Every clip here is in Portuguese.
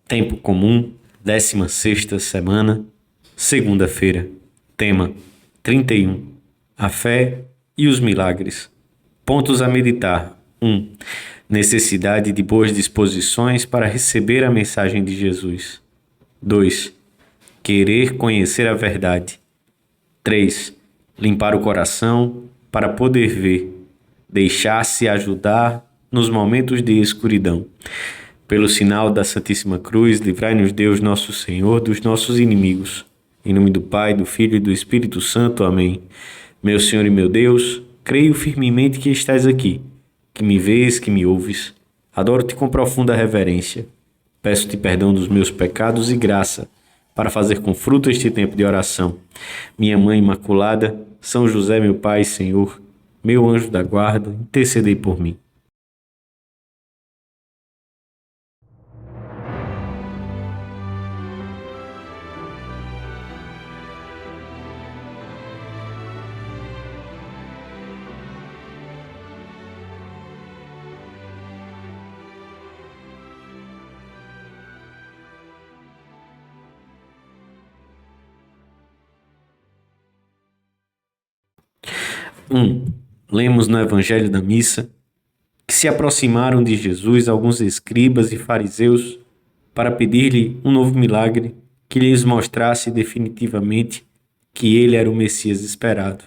Tempo comum, 16ª semana, segunda-feira. Tema: 31. A fé e os milagres. Pontos a meditar. 1. Necessidade de boas disposições para receber a mensagem de Jesus. 2. Querer conhecer a verdade. 3. Limpar o coração para poder ver. Deixar-se ajudar nos momentos de escuridão. Pelo sinal da Santíssima Cruz, livrai-nos Deus nosso Senhor dos nossos inimigos. Em nome do Pai, do Filho e do Espírito Santo. Amém. Meu Senhor e meu Deus, creio firmemente que estás aqui, que me vês, que me ouves. Adoro-te com profunda reverência. Peço-te perdão dos meus pecados e graça para fazer com fruto este tempo de oração. Minha Mãe Imaculada, São José, meu Pai e Senhor, meu anjo da guarda, intercedei por mim. Lemos no Evangelho da Missa que se aproximaram de Jesus alguns escribas e fariseus para pedir-lhe um novo milagre que lhes mostrasse definitivamente que ele era o Messias esperado.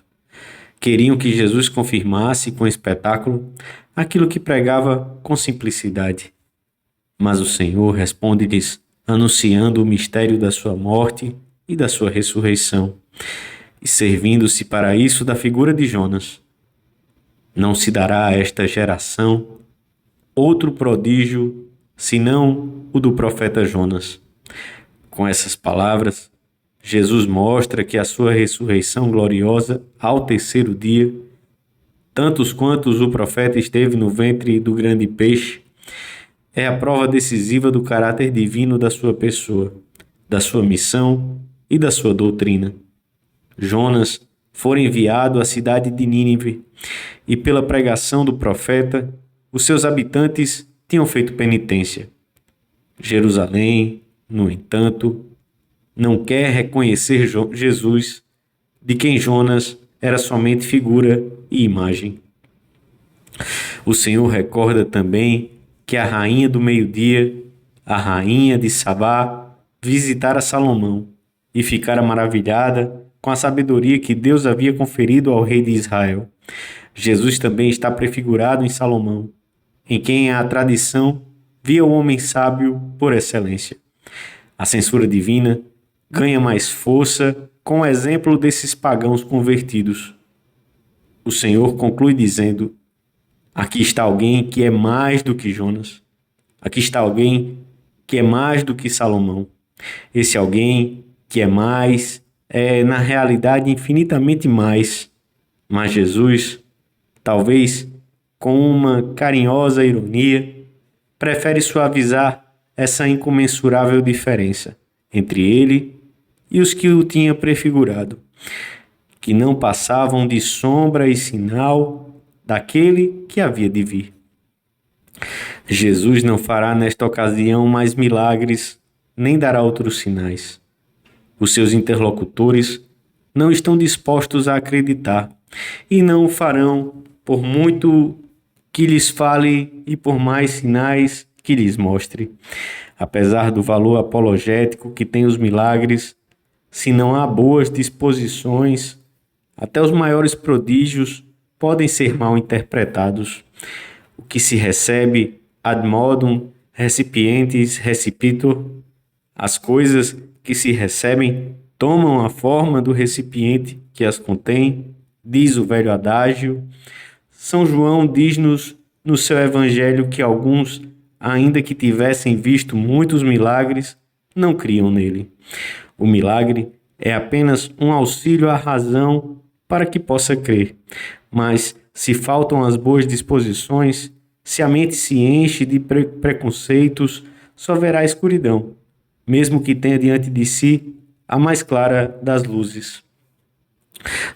Queriam que Jesus confirmasse com espetáculo aquilo que pregava com simplicidade. Mas o Senhor responde-lhes anunciando o mistério da sua morte e da sua ressurreição, e servindo-se para isso da figura de Jonas. Não se dará a esta geração outro prodígio senão o do profeta Jonas. Com essas palavras, Jesus mostra que a sua ressurreição gloriosa ao terceiro dia, tantos quantos o profeta esteve no ventre do grande peixe, é a prova decisiva do caráter divino da sua pessoa, da sua missão e da sua doutrina. Jonas fora enviado à cidade de Nínive, e pela pregação do profeta, os seus habitantes tinham feito penitência. Jerusalém, no entanto, não quer reconhecer Jesus, de quem Jonas era somente figura e imagem. O Senhor recorda também que a rainha do meio-dia, a rainha de Sabá, visitara Salomão e ficara maravilhada com a sabedoria que Deus havia conferido ao rei de Israel. Jesus também está prefigurado em Salomão, em quem a tradição via o homem sábio por excelência. A censura divina ganha mais força com o exemplo desses pagãos convertidos. O Senhor conclui dizendo: aqui está alguém que é mais do que Jonas. Aqui está alguém que é mais do que Salomão. Esse alguém que é mais é, na realidade, infinitamente mais. Mas Jesus, talvez com uma carinhosa ironia, prefere suavizar essa incomensurável diferença entre ele e os que o tinham prefigurado, que não passavam de sombra e sinal daquele que havia de vir. Jesus não fará nesta ocasião mais milagres, nem dará outros sinais. Os seus interlocutores não estão dispostos a acreditar e não o farão por muito que lhes fale e por mais sinais que lhes mostre. Apesar do valor apologético que tem os milagres, se não há boas disposições, até os maiores prodígios podem ser mal interpretados. O que se recebe ad modum recipientes recipitur, as coisas que se recebem tomam a forma do recipiente que as contém, diz o velho adágio. São João diz-nos no seu evangelho que alguns, ainda que tivessem visto muitos milagres, não criam nele. O milagre é apenas um auxílio à razão para que possa crer. Mas se faltam as boas disposições, se a mente se enche de preconceitos, só verá escuridão, mesmo que tenha diante de si a mais clara das luzes.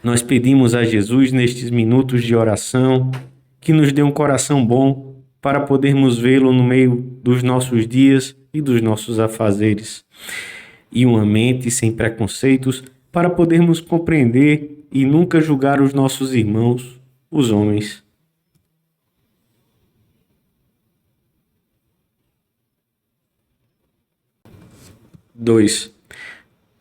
Nós pedimos a Jesus nestes minutos de oração que nos dê um coração bom para podermos vê-lo no meio dos nossos dias e dos nossos afazeres, e uma mente sem preconceitos para podermos compreender e nunca julgar os nossos irmãos, os homens. Dois.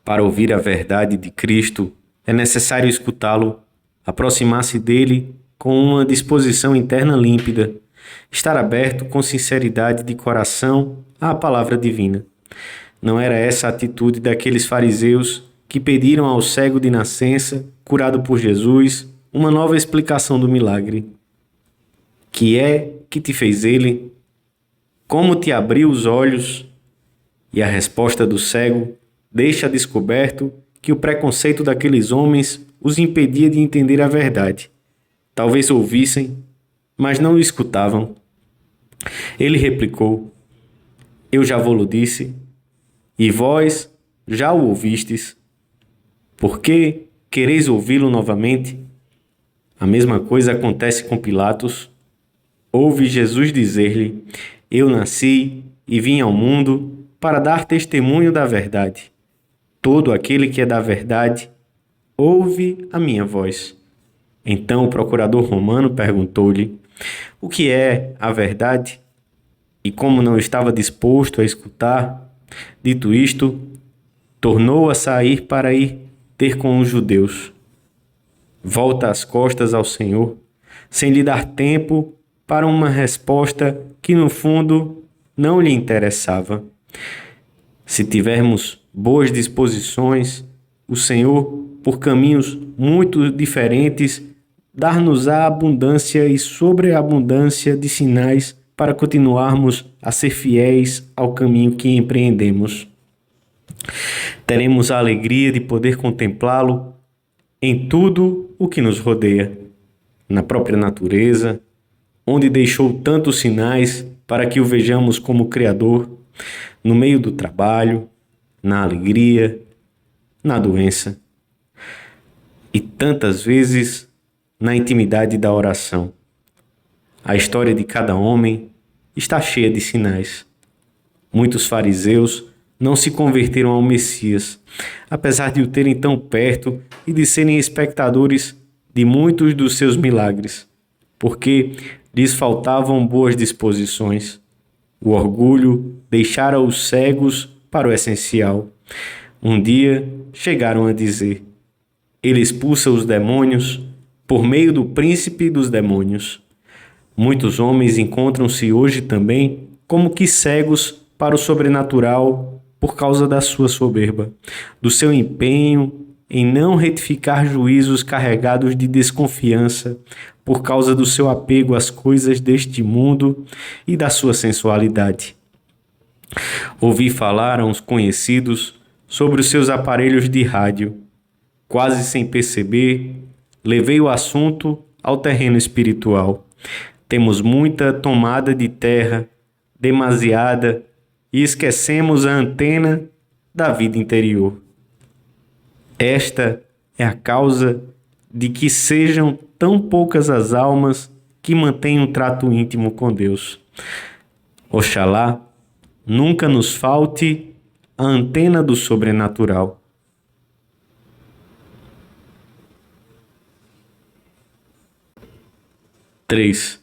Para ouvir a verdade de Cristo, é necessário escutá-lo, aproximar-se dele com uma disposição interna límpida, estar aberto com sinceridade de coração à palavra divina. Não era essa a atitude daqueles fariseus que pediram ao cego de nascença, curado por Jesus, uma nova explicação do milagre. Que é que te fez ele? Como te abriu os olhos? E a resposta do cego deixa descoberto que o preconceito daqueles homens os impedia de entender a verdade. Talvez ouvissem, mas não o escutavam. Ele replicou: Eu já vou-lo disse, e vós já o ouvistes. Por que quereis ouvi-lo novamente? A mesma coisa acontece com Pilatos. Ouve Jesus dizer-lhe: Eu nasci e vim ao mundo para dar testemunho da verdade. Todo aquele que é da verdade ouve a minha voz. Então o procurador romano perguntou-lhe: O que é a verdade? E como não estava disposto a escutar, dito isto, tornou a sair para ir ter com os judeus. Volta as costas ao Senhor, sem lhe dar tempo para uma resposta que no fundo não lhe interessava. Se tivermos boas disposições, o Senhor, por caminhos muito diferentes, dar-nos-á abundância e sobreabundância de sinais para continuarmos a ser fiéis ao caminho que empreendemos. Teremos a alegria de poder contemplá-lo em tudo o que nos rodeia, na própria natureza, onde deixou tantos sinais para que o vejamos como Criador, no meio do trabalho, na alegria, na doença e tantas vezes na intimidade da oração. A história de cada homem está cheia de sinais. Muitos fariseus não se converteram ao Messias, apesar de o terem tão perto e de serem espectadores de muitos dos seus milagres, porque lhes faltavam boas disposições. O orgulho deixara os cegos para o essencial. Um dia chegaram a dizer: Ele expulsa os demônios por meio do príncipe dos demônios. Muitos homens encontram-se hoje também como que cegos para o sobrenatural por causa da sua soberba, do seu empenho em não retificar juízos carregados de desconfiança, por causa do seu apego às coisas deste mundo e da sua sensualidade. Ouvi falar a uns conhecidos sobre os seus aparelhos de rádio. Quase sem perceber, levei o assunto ao terreno espiritual. Temos muita tomada de terra, demasiada, e esquecemos a antena da vida interior. Esta é a causa de que sejam tão poucas as almas que mantêm um trato íntimo com Deus. Oxalá nunca nos falte a antena do sobrenatural. Três.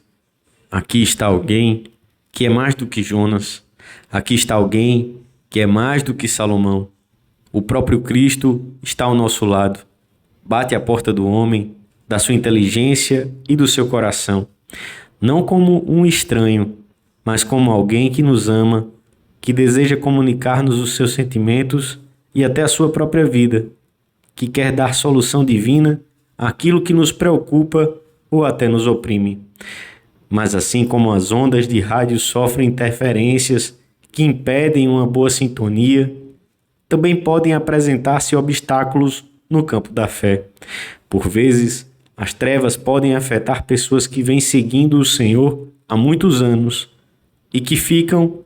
Aqui está alguém que é mais do que Jonas. Aqui está alguém que é mais do que Salomão. O próprio Cristo está ao nosso lado. Bate à porta do homem, da sua inteligência e do seu coração. Não como um estranho, mas como alguém que nos ama, que deseja comunicar-nos os seus sentimentos e até a sua própria vida, que quer dar solução divina àquilo que nos preocupa ou até nos oprime. Mas assim como as ondas de rádio sofrem interferências que impedem uma boa sintonia, também podem apresentar-se obstáculos no campo da fé. Por vezes, as trevas podem afetar pessoas que vêm seguindo o Senhor há muitos anos e que ficam,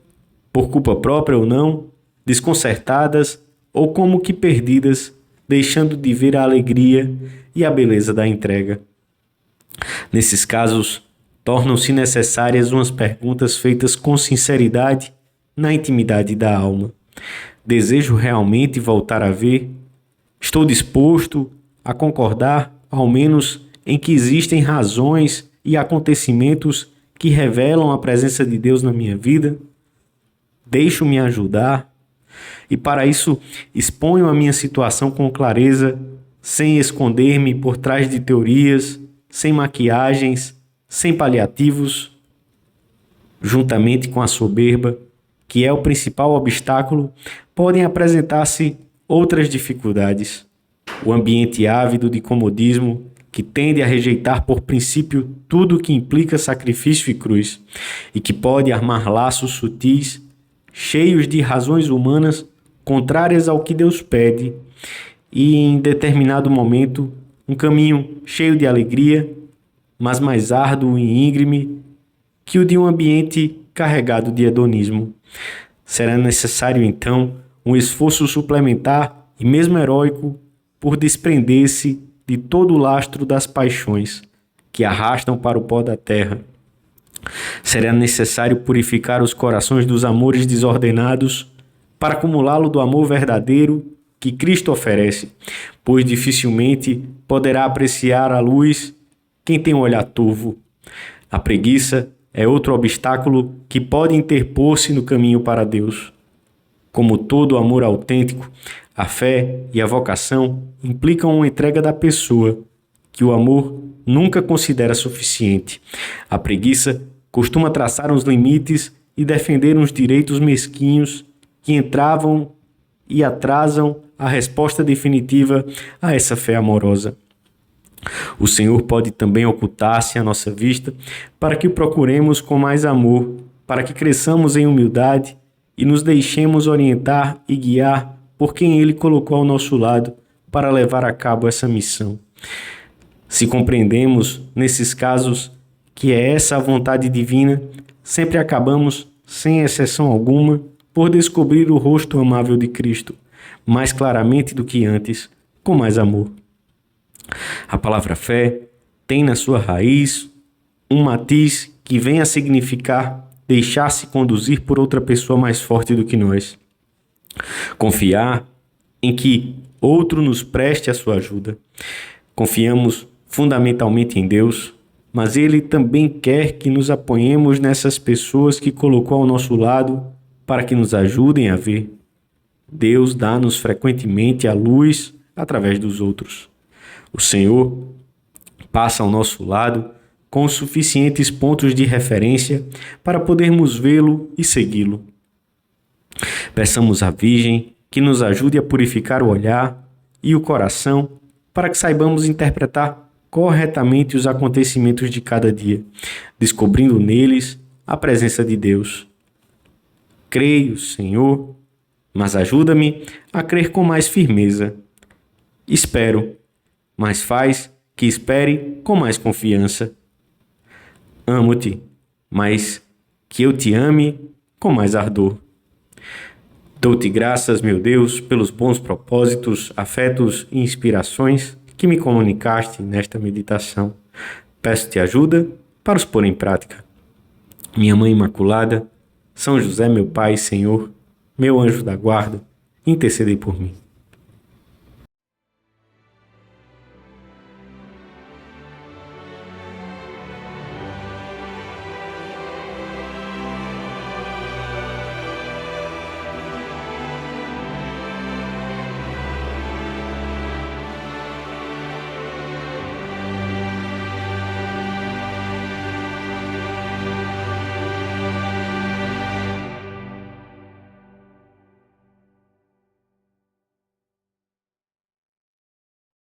por culpa própria ou não, desconcertadas ou como que perdidas, deixando de ver a alegria e a beleza da entrega. Nesses casos, tornam-se necessárias umas perguntas feitas com sinceridade na intimidade da alma. Desejo realmente voltar a ver? Estou disposto a concordar, ao menos, em que existem razões e acontecimentos que revelam a presença de Deus na minha vida? Deixo-me ajudar? E para isso, exponho a minha situação com clareza, sem esconder-me por trás de teorias, sem maquiagens, sem paliativos, juntamente com a soberba, que é o principal obstáculo, podem apresentar-se outras dificuldades. O ambiente ávido de comodismo, que tende a rejeitar por princípio tudo que implica sacrifício e cruz, e que pode armar laços sutis, cheios de razões humanas contrárias ao que Deus pede, e em determinado momento um caminho cheio de alegria, mas mais árduo e íngreme que o de um ambiente carregado de hedonismo. Será necessário, então, um esforço suplementar e mesmo heróico por desprender-se de todo o lastro das paixões que arrastam para o pó da terra. Será necessário purificar os corações dos amores desordenados para acumulá-lo do amor verdadeiro que Cristo oferece, pois dificilmente poderá apreciar a luz quem tem um olhar turvo. A preguiça é outro obstáculo que pode interpor-se no caminho para Deus. Como todo amor autêntico, a fé e a vocação implicam uma entrega da pessoa, que o amor nunca considera suficiente. A preguiça costuma traçar uns limites e defender uns direitos mesquinhos que entravam e atrasam a resposta definitiva a essa fé amorosa. O Senhor pode também ocultar-se à nossa vista para que o procuremos com mais amor, para que cresçamos em humildade e nos deixemos orientar e guiar por quem Ele colocou ao nosso lado para levar a cabo essa missão. Se compreendemos, nesses casos, que é essa a vontade divina, sempre acabamos, sem exceção alguma, por descobrir o rosto amável de Cristo, mais claramente do que antes, com mais amor. A palavra fé tem na sua raiz um matiz que vem a significar deixar-se conduzir por outra pessoa mais forte do que nós. Confiar em que outro nos preste a sua ajuda. Confiamos fundamentalmente em Deus, mas Ele também quer que nos apoiemos nessas pessoas que colocou ao nosso lado para que nos ajudem a ver. Deus dá-nos frequentemente a luz através dos outros. O Senhor passa ao nosso lado com os suficientes pontos de referência para podermos vê-lo e segui-lo. Peçamos à Virgem que nos ajude a purificar o olhar e o coração para que saibamos interpretar corretamente os acontecimentos de cada dia, descobrindo neles a presença de Deus. Creio, Senhor, mas ajuda-me a crer com mais firmeza. Espero, mas faz que espere com mais confiança. Amo-te, mas que eu te ame com mais ardor. Dou-te graças, meu Deus, pelos bons propósitos, afetos e inspirações que me comunicaste nesta meditação. Peço-te ajuda para os pôr em prática. Minha Mãe Imaculada, São José, meu Pai e Senhor, meu anjo da guarda, intercedei por mim.